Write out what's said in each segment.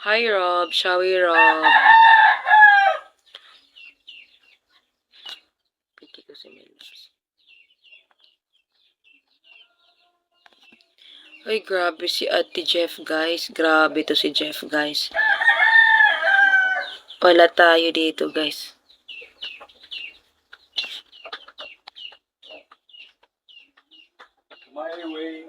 Hi, Rob. Shall we, Rob? Piti ko si Melos. Ay, grabe si Ate Jeff, guys. Grabe to si Jeff, guys. Wala tayo dito, guys. My way.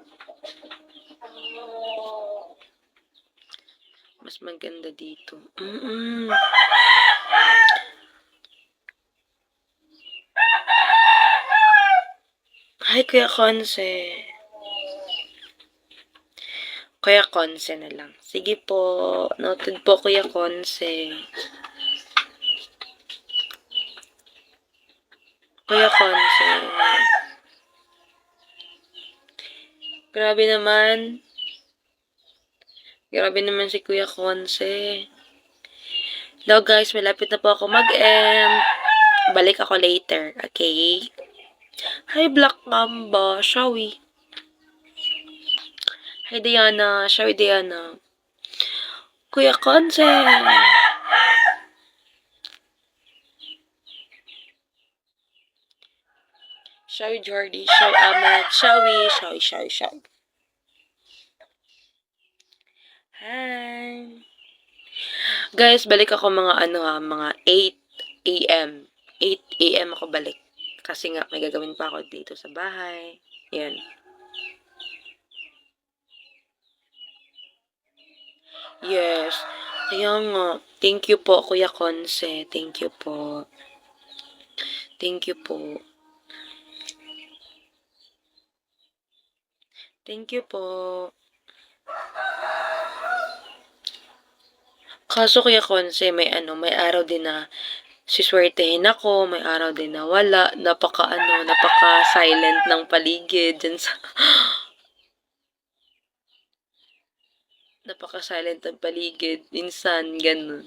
Mas maganda dito. Hi, Kuya Conce. Kuya Conce na lang. Sige po. Noted po, Kuya Conce. Kuya Conce. Grabe naman. Grabe naman si Kuya Conce. Hello guys, malapit na po ako mag-end. Balik ako later, okay? Hi Black Mamba, Shawi. Hi Diana, Shawi Diana. Kuya Conce. Shawi Jordy, Shawi Ahmed, Shawi. Hi. Guys, balik ako mga mga 8 a.m. 8 a.m. ako balik. Kasi nga, may gagawin pa ako dito sa bahay. Yan. Yes. Kaya nga, thank you po, Kuya Conce. Thank you po. Thank you po. Thank you po. Kaso Kuya Conce, may araw din na siswertehin ako, may araw din na wala, napaka-silent ng paligid dyan sa napaka-silent ng paligid, minsan, ganun.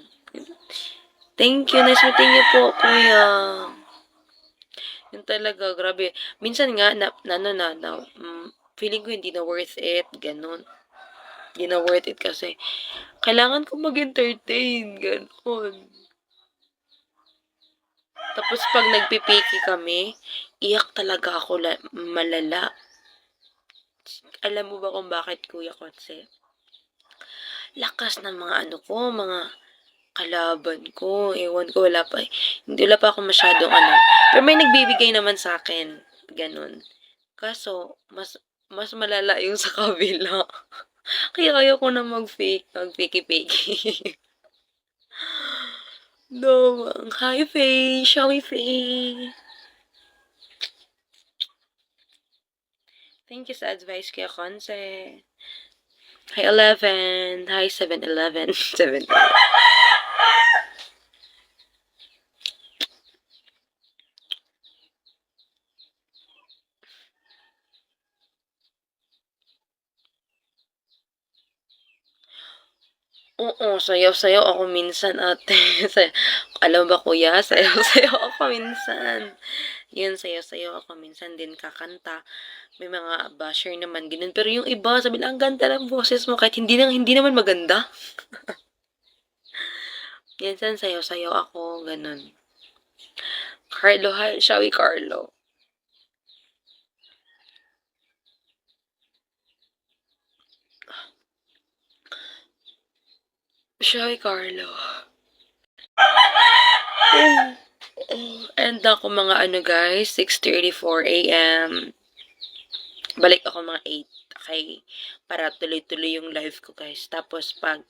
Thank you, nice meeting you po, Kuya. Yun talaga, grabe. Minsan nga, feeling ko hindi na worth it, ganun. Hindi na worth it kasi kailangan ko mag-entertain, ganun. Tapos pag nagpipiki kami, iyak talaga ako malala. Alam mo ba kung bakit, Kuya Kotse? Lakas ng mga mga kalaban ko. Ewan ko, wala pa ako masyadong Pero may nagbibigay naman sa akin. Ganun. Kaso, mas malala yung sa kabila. Kaya ko na mag-fake-fake. No, hi Faye, Shawi Faye. Thank you sa advice, Kuya Conce. Hi 11, hi 7-Eleven. 7-Eleven. Oo, sayaw-sayaw ako minsan, ate. Alam ba, kuya? Sayaw-sayaw ako minsan. Yun, sayaw-sayaw ako minsan din kakanta. May mga basher naman, ganun. Pero yung iba, sabi lang, ang ganda ng boses mo, kahit hindi naman maganda. Minsan, sayaw-sayaw ako, ganun. Carlo, hi, Shawi Carlo. Shawi Carlo. And ako mga guys, 6:34 a.m. Balik ako mga 8. Okay? Para tuloy-tuloy yung live ko, guys. Tapos pag,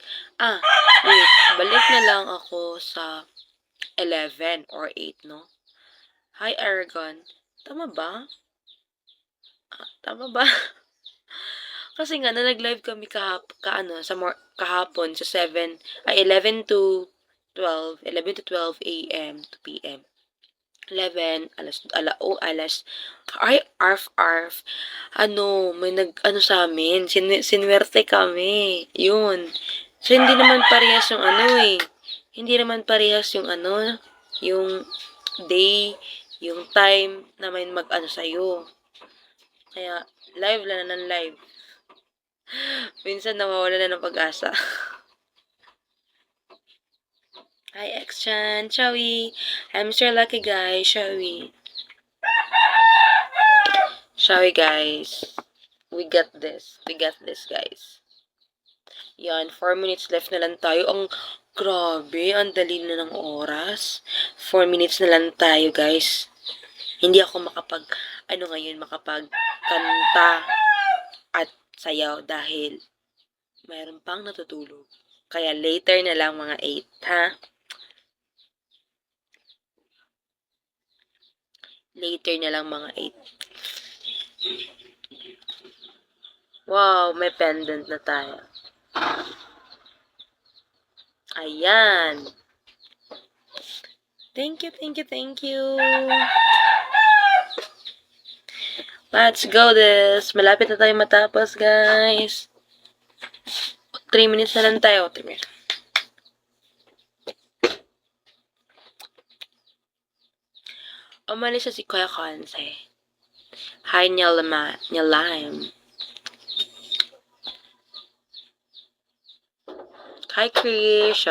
wait, balik na lang ako sa 11 or 8, no? Hi, Aragon. Tama ba? Tama ba? Kasi nga, na nag-live kami kahapon sa 11 to 12 a.m. to p.m. 11, arf, may sa amin, sinwerte kami, yun. So, hindi naman parehas yung hindi naman parehas yung yung day, yung time na may sa'yo. Kaya, live lang na ng live. Minsan nawawala na ng pag-asa. Hi, X-Chan. Shall we? I'm Sir Lucky, guys. Shall we? Shall we, guys? We got this. We got this, guys. Yan, 4 minutes left na lang tayo. Ang grabe, ang dali na ng oras. 4 minutes na lang tayo, guys. Hindi ako makapagkanta at sayaw dahil mayroon pang natutulog. Kaya later na lang mga 8, ha? Later na lang mga 8. Wow, may pendant na tayo. Ayan. Thank you, thank you, thank you. Let's go this. Malapit na tayo matapos, guys. 3 minutes na lang tayo. 3 minutes. Umalis na si Kuya Conce. Hi, Nyalaim. Hi, Krish.